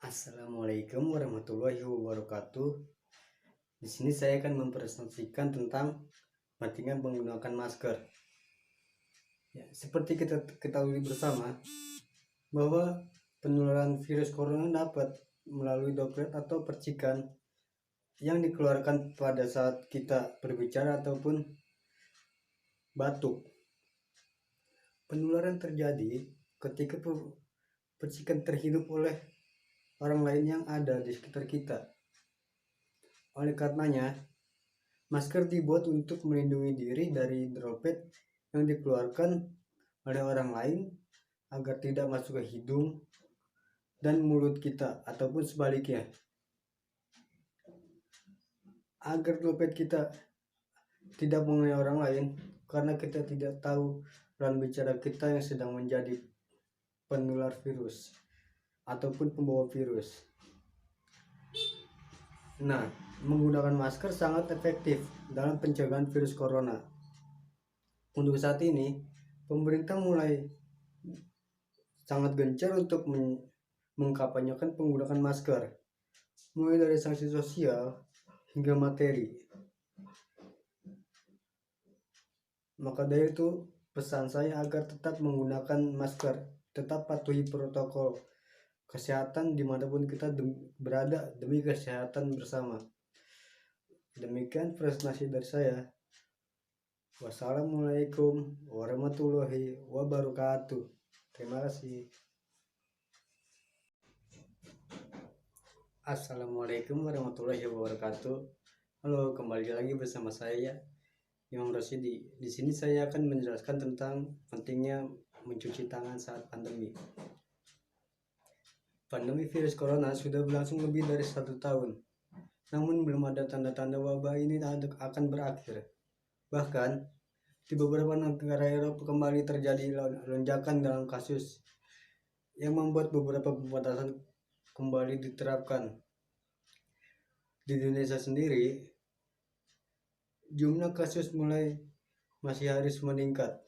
Assalamualaikum warahmatullahi wabarakatuh. Di sini saya akan mempresentasikan tentang pentingnya menggunakan masker. Ya, seperti kita ketahui bersama bahwa penularan virus corona dapat melalui droplet atau percikan yang dikeluarkan pada saat kita berbicara ataupun batuk. Penularan terjadi ketika percikan terhirup oleh orang lain yang ada di sekitar kita. Oleh karenanya, masker dibuat untuk melindungi diri dari droplet yang dikeluarkan oleh orang lain agar tidak masuk ke hidung dan mulut kita ataupun sebaliknya. Agar droplet kita tidak mengenai orang lain karena kita tidak tahu lawan bicara kita yang sedang menjadi penular virus ataupun pembawa virus. Nah, menggunakan masker sangat efektif dalam pencegahan virus corona. Untuk saat ini, pemerintah mulai sangat gencar untuk mengkampanyekan penggunaan masker, mulai dari sanksi sosial hingga materi. Maka dari itu, pesan saya agar tetap menggunakan masker, tetap patuhi protokol kesehatan dimanapun kita berada demi kesehatan bersama. Demikian presentasi dari saya. Wassalamualaikum warahmatullahi wabarakatuh. Terima kasih. Assalamualaikum warahmatullahi wabarakatuh. Halo, kembali lagi bersama saya Imam Rosyidi. Di sini saya akan menjelaskan tentang pentingnya mencuci tangan saat pandemi. Pandemi virus corona sudah berlangsung lebih dari 1 tahun. Namun belum ada tanda-tanda wabah ini akan berakhir. Bahkan di beberapa negara Eropa kembali terjadi lonjakan dalam kasus yang membuat beberapa pembatasan kembali diterapkan. Di Indonesia sendiri, jumlah kasus masih harus meningkat.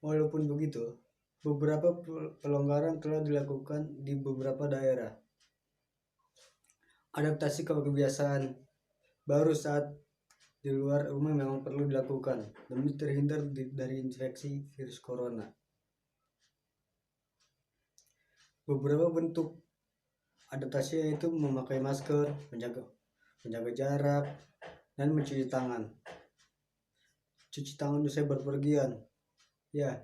Walaupun begitu, beberapa pelonggaran telah dilakukan di beberapa daerah. Adaptasi kebiasaan baru saat di luar rumah memang perlu dilakukan demi terhindar dari infeksi virus corona. Beberapa bentuk adaptasi yaitu memakai masker, menjaga jarak, dan mencuci tangan. Cuci tangan usai berpergian. Ya,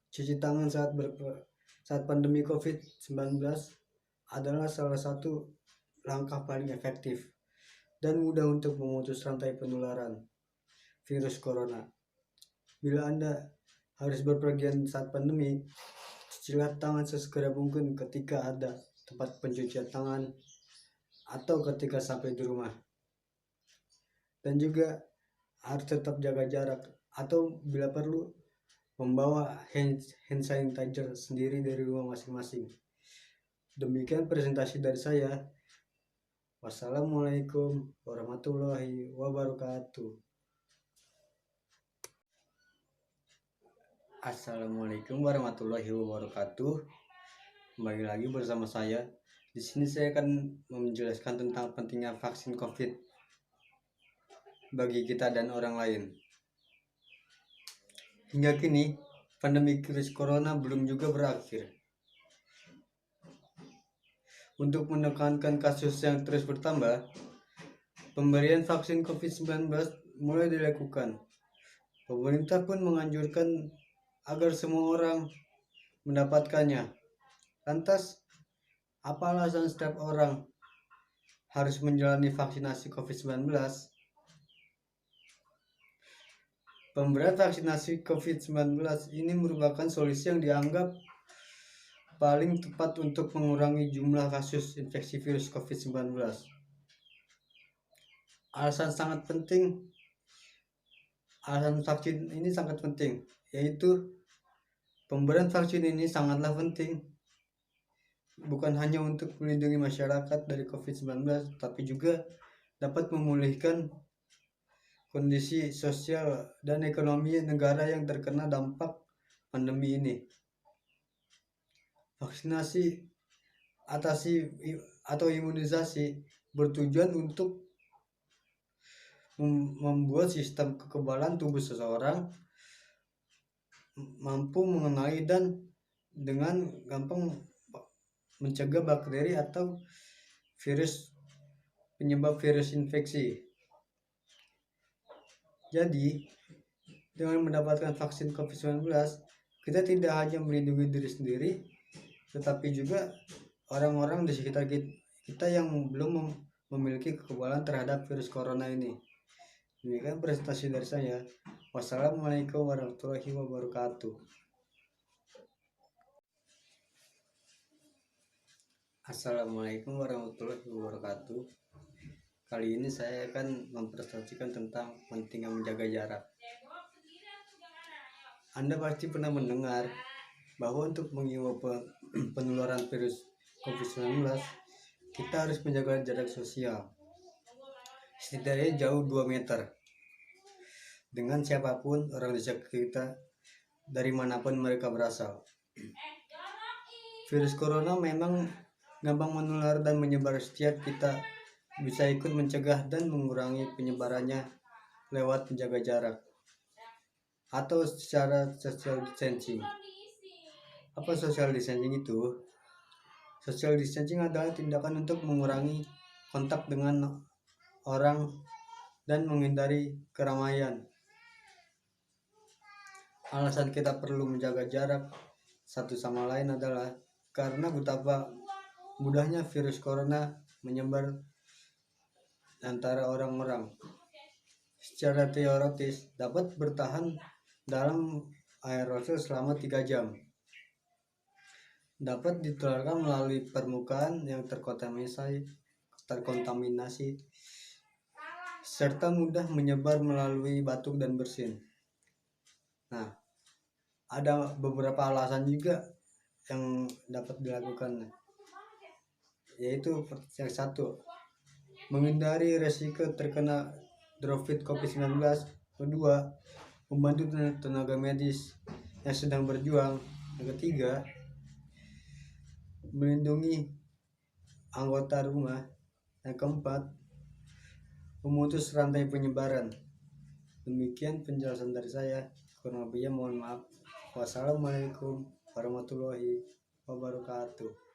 cuci tangan saat pandemi COVID-19 adalah salah satu langkah paling efektif dan mudah untuk memutus rantai penularan virus corona. Bila Anda harus berpergian saat pandemi, cucilah tangan sesegera mungkin ketika ada tempat pencucian tangan atau ketika sampai di rumah. Dan juga harus tetap jaga jarak atau bila perlu membawa hand sanitizer sendiri dari rumah masing-masing. Demikian presentasi dari saya. Wassalamualaikum warahmatullahi wabarakatuh. Assalamualaikum warahmatullahi wabarakatuh. Kembali lagi bersama saya. Di sini saya akan menjelaskan tentang pentingnya vaksin COVID bagi kita dan orang lain. Hingga kini, pandemi virus corona belum juga berakhir. Untuk menekankan kasus yang terus bertambah, pemberian vaksin COVID-19 mulai dilakukan. Pemerintah pun menganjurkan agar semua orang mendapatkannya. Lantas, apa alasan setiap orang harus menjalani vaksinasi COVID-19? Pemberian vaksinasi COVID-19 ini merupakan solusi yang dianggap paling tepat untuk mengurangi jumlah kasus infeksi virus COVID-19. Alasan vaksin ini sangat penting, yaitu pemberian vaksin ini sangatlah penting bukan hanya untuk melindungi masyarakat dari COVID-19, tapi juga dapat memulihkan kondisi sosial dan ekonomi negara yang terkena dampak pandemi ini. Vaksinasi atau imunisasi bertujuan untuk membuat sistem kekebalan tubuh seseorang mampu mengenali dan dengan gampang mencegah bakteri atau virus penyebab virus infeksi. Jadi, dengan mendapatkan vaksin COVID-19, kita tidak hanya melindungi diri sendiri, tetapi juga orang-orang di sekitar kita yang belum memiliki kekebalan terhadap virus corona ini. Demikian presentasi dari saya. Wassalamualaikum warahmatullahi wabarakatuh. Assalamualaikum warahmatullahi wabarakatuh. Kali ini saya akan mempresentasikan tentang pentingnya menjaga jarak. Anda pasti pernah mendengar bahwa untuk menghindari penularan virus COVID-19, kita harus menjaga jarak sosial setidaknya jauh 2 meter dengan siapapun orang di sekitar kita dari manapun mereka berasal. Virus corona memang gampang menular dan menyebar. Setiap kita bisa ikut mencegah dan mengurangi penyebarannya lewat menjaga jarak atau secara social distancing. Apa social distancing itu? Social distancing adalah tindakan untuk mengurangi kontak dengan orang dan menghindari keramaian. Alasan kita perlu menjaga jarak satu sama lain adalah karena betapa mudahnya virus corona menyebar antara orang-orang. Secara teoritis dapat bertahan dalam aerosol selama 3 jam. Dapat ditularkan melalui permukaan yang terkontaminasi serta mudah menyebar melalui batuk dan bersin. Nah, ada beberapa alasan juga yang dapat dilakukan, yaitu yang satu, menghindari resiko terkena droplet COVID-19. Kedua, membantu tenaga medis yang sedang berjuang. Yang ketiga, melindungi anggota rumah. Yang keempat, memutus rantai penyebaran. Demikian penjelasan dari saya. Kurang lebihnya mohon maaf. Wassalamualaikum warahmatullahi wabarakatuh.